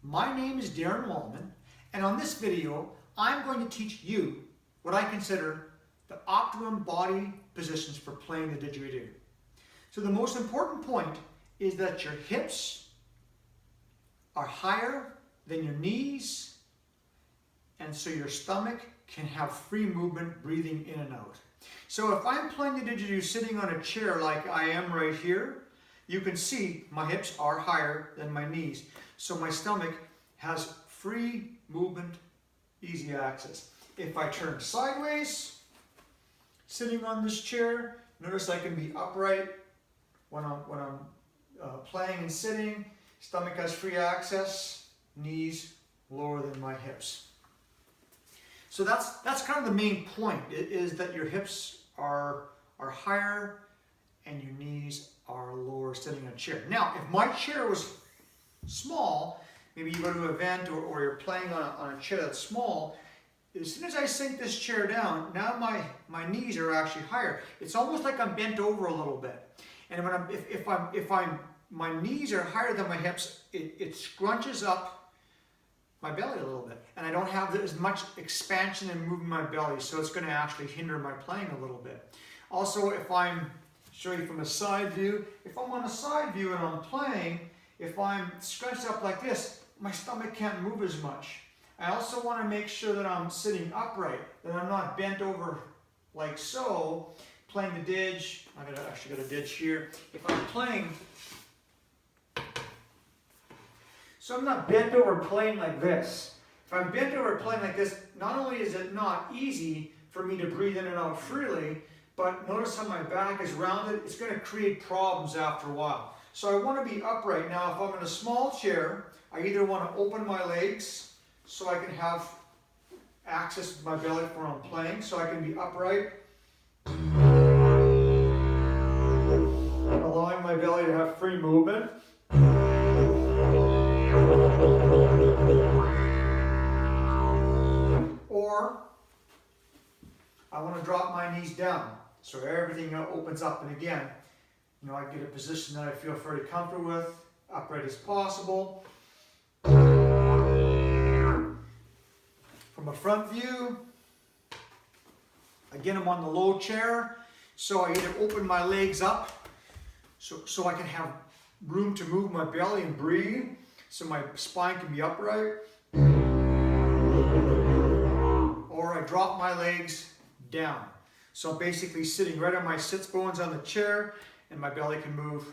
My name is Daran Wallman, and on this video, I'm going to teach you what I consider the optimum body positions for playing the didgeridoo. So the most important point is that your hips are higher than your knees, and so your stomach can have free movement breathing in and out. So if I'm playing the didgeridoo sitting on a chair like I am right here, you can see my hips are higher than my knees. So my stomach has free movement, easy access. If I turn sideways, sitting on this chair, notice I can be upright when I'm playing and sitting. Stomach has free access, knees lower than my hips. So that's kind of the main point, is that your hips are higher and your knees are lower sitting on a chair. Now, if my chair was small, maybe you go to an event or you're playing on a chair that's small, as soon as I sink this chair down, now my knees are actually higher. It's almost like I'm bent over a little bit. And when my knees are higher than my hips, it scrunches up my belly a little bit. And I don't have as much expansion and movement in my belly, so it's going to actually hinder my playing a little bit. Also, if I'm, show you from a side view, if I'm on a side view and I'm playing, if I'm scrunched up like this, my stomach can't move as much. I also want to make sure that I'm sitting upright, that I'm not bent over like so, playing the didge. I've actually got a didge here. If I'm playing, so I'm not bent over playing like this. If I'm bent over playing like this, not only is it not easy for me to breathe in and out freely, but notice how my back is rounded. It's going to create problems after a while. So I want to be upright. Now, if I'm in a small chair, I either want to open my legs so I can have access to my belly when I'm playing, so I can be upright, allowing my belly to have free movement. Or I want to drop my knees down so everything opens up, and again, I get a position that I feel fairly comfortable with, upright as possible. From a front view, again, I'm on the low chair, so I either open my legs up so I can have room to move my belly and breathe, so my spine can be upright, or I drop my legs down. So I'm basically sitting right on my sits bones on the chair, and my belly can move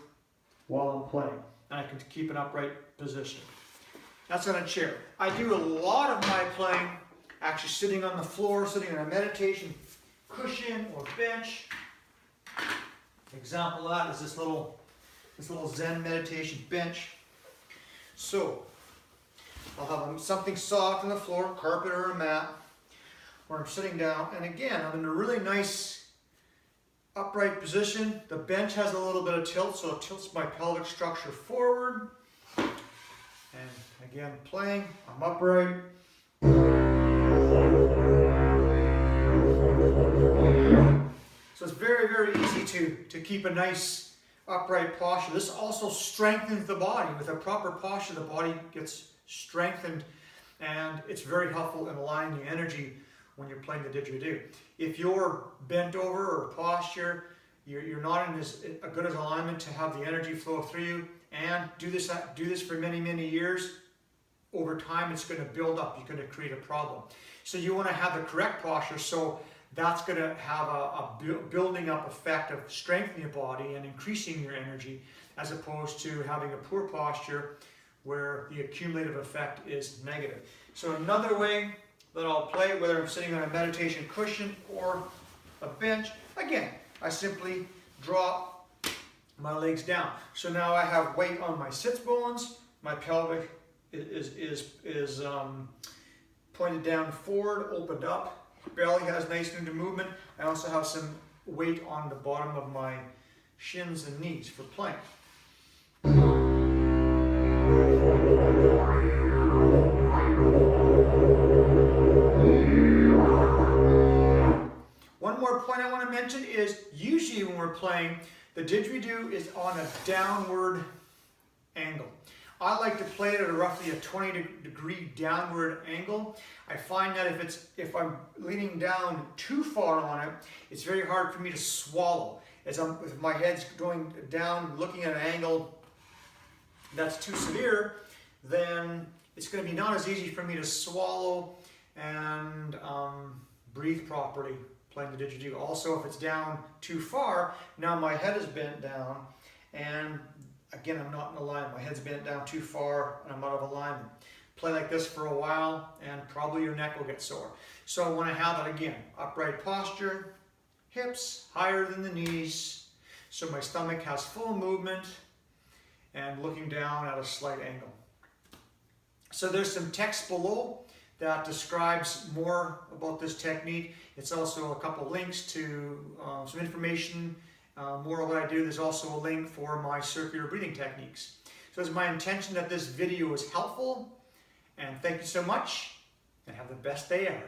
while I'm playing, and I can keep an upright position. That's on a chair. I do a lot of my playing actually sitting on the floor, sitting on a meditation cushion or bench. Example of that is this little Zen meditation bench. So I'll have something soft on the floor, carpet or a mat, where I'm sitting down, and again, I'm in a really nice upright position. The bench has a little bit of tilt, so it tilts my pelvic structure forward. And again, playing, I'm upright. So it's very, very easy to keep a nice upright posture. This also strengthens the body. With a proper posture, the body gets strengthened, and it's very helpful in aligning the energy when you're playing the didgeridoo. If you're bent over or posture, you're not in as good as alignment to have the energy flow through you, and do this for many, many years. Over time, it's going to build up. You're going to create a problem. So you want to have the correct posture, so that's going to have a building up effect of strengthening your body and increasing your energy, as opposed to having a poor posture where the accumulative effect is negative. So another way that I'll play, whether I'm sitting on a meditation cushion or a bench, again, I simply drop my legs down. So now I have weight on my sits bones, my pelvic is pointed down forward, opened up, belly has nice movement. I also have some weight on the bottom of my shins and knees for playing. One more point I want to mention is, usually when we're playing, the didgeridoo is on a downward angle. I like to play it at roughly a 20-degree downward angle. I find that if I'm leaning down too far on it, it's very hard for me to swallow. If my head's going down, looking at an angle that's too severe, then it's going to be not as easy for me to swallow and breathe properly playing the didgeridoo. Also, if it's down too far, now my head is bent down, and again, I'm not in alignment. My head's bent down too far, and I'm out of alignment. Play like this for a while, and probably your neck will get sore. So I want to have it again. Upright posture, hips higher than the knees, so my stomach has full movement, and looking down at a slight angle. So there's some text below that describes more about this technique. It's also a couple links to some information, more of what I do. There's also a link for my circular breathing techniques. So it's my intention that this video is helpful, and thank you so much, and have the best day ever.